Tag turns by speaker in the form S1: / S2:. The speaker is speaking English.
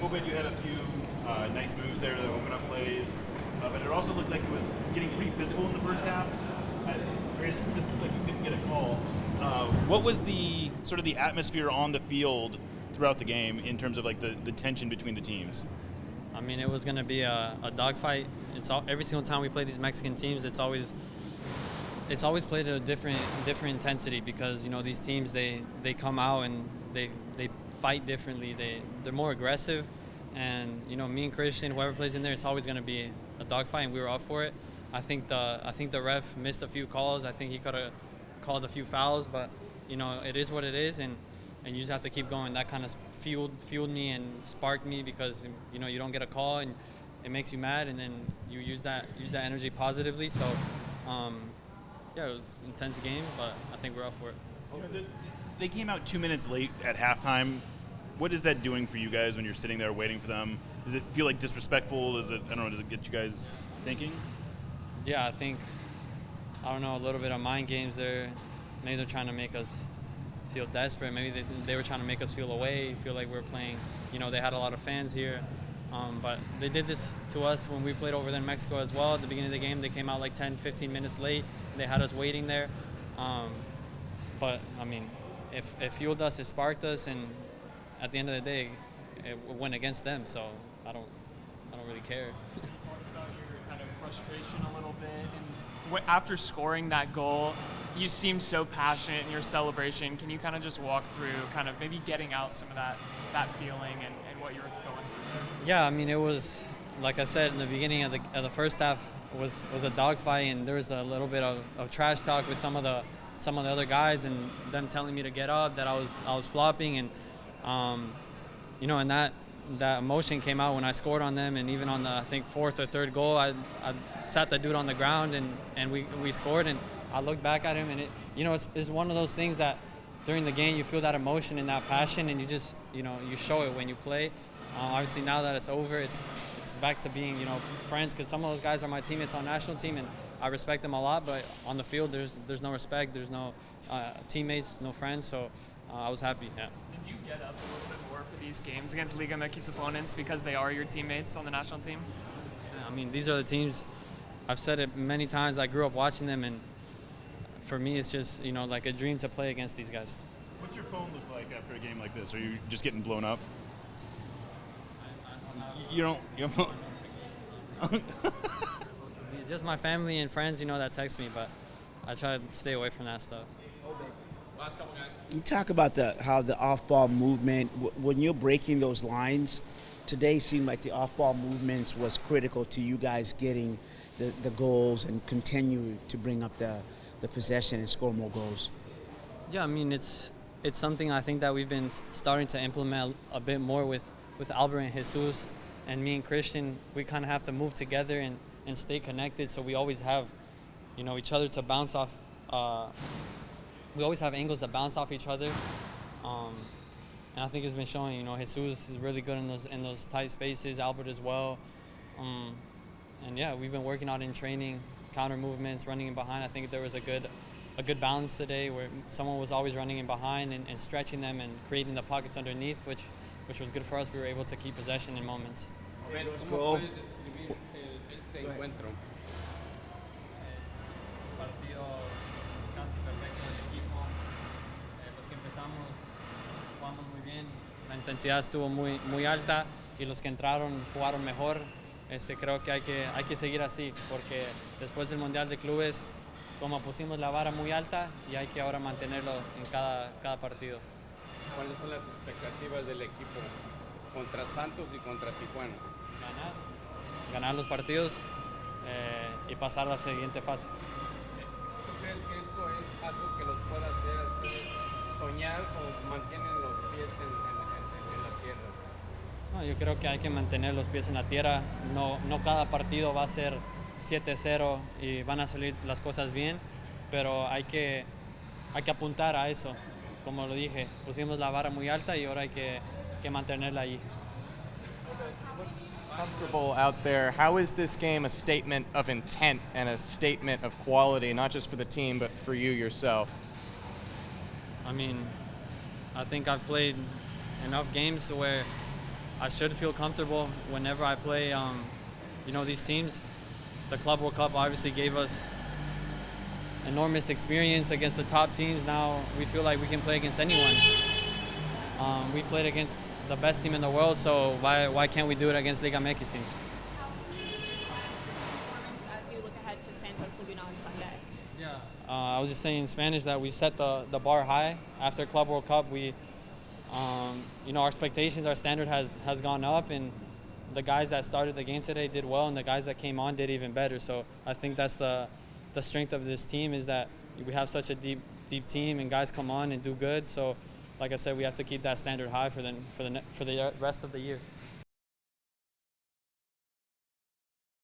S1: Obed, you had a few nice moves there that opened up plays, but it also looked like it was getting pretty physical in the first half. It just looked like you couldn't get a call. What was the sort of the atmosphere on the field throughout the game in terms of like the tension between the teams?
S2: I mean, it was going to be a dogfight. Every single time we play these Mexican teams, it's always played at a different intensity because these teams they come out and they fight differently. They're more aggressive, and me and Christian, whoever plays in there, it's always going to be a dogfight, and we were up for it. I think the ref missed a few calls. I think he could have called a few fouls, but it is what it is, and you just have to keep going. That kind of fueled me and sparked me because you don't get a call and it makes you mad, and then you use that energy positively. So yeah, it was an intense game, but I think we're up for it.
S1: They came out 2 minutes late at halftime. What is that doing for you guys when you're sitting there waiting for them? Does it feel like disrespectful? Does it get you guys thinking?
S2: Yeah, I think, a little bit of mind games there. Maybe they're trying to make us feel desperate. Maybe they were trying to make us feel away, feel like we're playing. They had a lot of fans here. But they did this to us when we played over there in Mexico as well. At the beginning of the game, they came out like 10, 15 minutes late. They had us waiting there. But, I mean, it fueled us, it sparked us, and at the end of the day, it went against them. So I don't really care.
S3: You talked about your kind of frustration a little bit, and after scoring that goal, you seemed so passionate in your celebration. Can you kind of just walk through kind of maybe getting out some of that feeling and what you were going through?
S2: Yeah, I mean, it was, like I said in the beginning of the first half, was a dogfight, and there was a little bit of trash talk with some of the other guys, and them telling me to get up, that I was flopping, and and that emotion came out when I scored on them, and even on the, I think, fourth or third goal, I sat the dude on the ground, and we scored, and I looked back at him, and it's one of those things that during the game you feel that emotion and that passion, and you just you show it when you play. Obviously now that it's over, it's back to being friends, because some of those guys are my teammates on national team, and I respect them a lot, but on the field there's no respect, there's no teammates, no friends, so I was happy. Yeah.
S3: Did you get up a little bit more for these games against Liga MX opponents because they are your teammates on the national team?
S2: I mean, these are the teams, I've said it many times, I grew up watching them, and for me it's just like a dream to play against these guys.
S1: What's your phone look like after a game like this? Are you just getting blown up? You don't.
S2: Just my family and friends, that text me, but I try to stay away from that stuff.
S4: Last couple guys.
S5: You talk about how the off-ball movement, when you're breaking those lines, today seemed like the off-ball movements was critical to you guys getting the goals and continue to bring up the possession and score more goals.
S2: Yeah, I mean, it's something I think that we've been starting to implement a bit more with Albert and Jesus, and me and Christian. We kind of have to move together and stay connected, so we always have each other to bounce off. We always have angles that bounce off each other, and I think it's been showing. Jesus is really good in those tight spaces, Albert as well, and yeah, we've been working out in training, counter movements, running in behind. I think there was a good balance today where someone was always running in behind and stretching them and creating the pockets underneath, which was good for us. We were able to keep possession in moments.
S4: ¿Cómo puedes describir este encuentro?
S2: Partido casi perfecto del equipo. Los que empezamos jugamos muy bien. La intensidad estuvo muy alta, y los que entraron jugaron mejor. Creo que hay que seguir así, porque después del Mundial de Clubes, como pusimos la vara muy alta, y hay que ahora mantenerlo en cada partido.
S4: ¿Cuáles son las expectativas del equipo contra Santos y contra Tijuana?
S2: Ganar los partidos y pasar a la siguiente fase.
S4: ¿Tú crees que esto es algo que los pueda hacer a ustedes soñar o mantienen los pies en la tierra?
S2: No, yo creo que hay que mantener los pies en la tierra. No cada partido va a ser 7-0 y van a salir las cosas bien, pero hay que apuntar a eso. Como lo dije, pusimos la vara muy alta y ahora hay que mantenerla ahí.
S6: Comfortable out there. How is this game a statement of intent and a statement of quality, not just for the team, but for you yourself?
S2: I mean, I think I've played enough games where I should feel comfortable whenever I play, these teams. The Club World Cup obviously gave us enormous experience against the top teams. Now we feel like we can play against anyone. We played against the best team in the world, so why can't we do it against Liga MX teams?
S7: How can you performance as you look ahead to Santos Laguna on Sunday?
S2: Yeah. I was just saying in Spanish that we set the bar high after Club World Cup. We, our expectations, our standard has gone up, and the guys that started the game today did well, and the guys that came on did even better. So I think that's the strength of this team, is that we have such a deep team, and guys come on and do good. So, like I said, we have to keep that standard high for the rest of the year.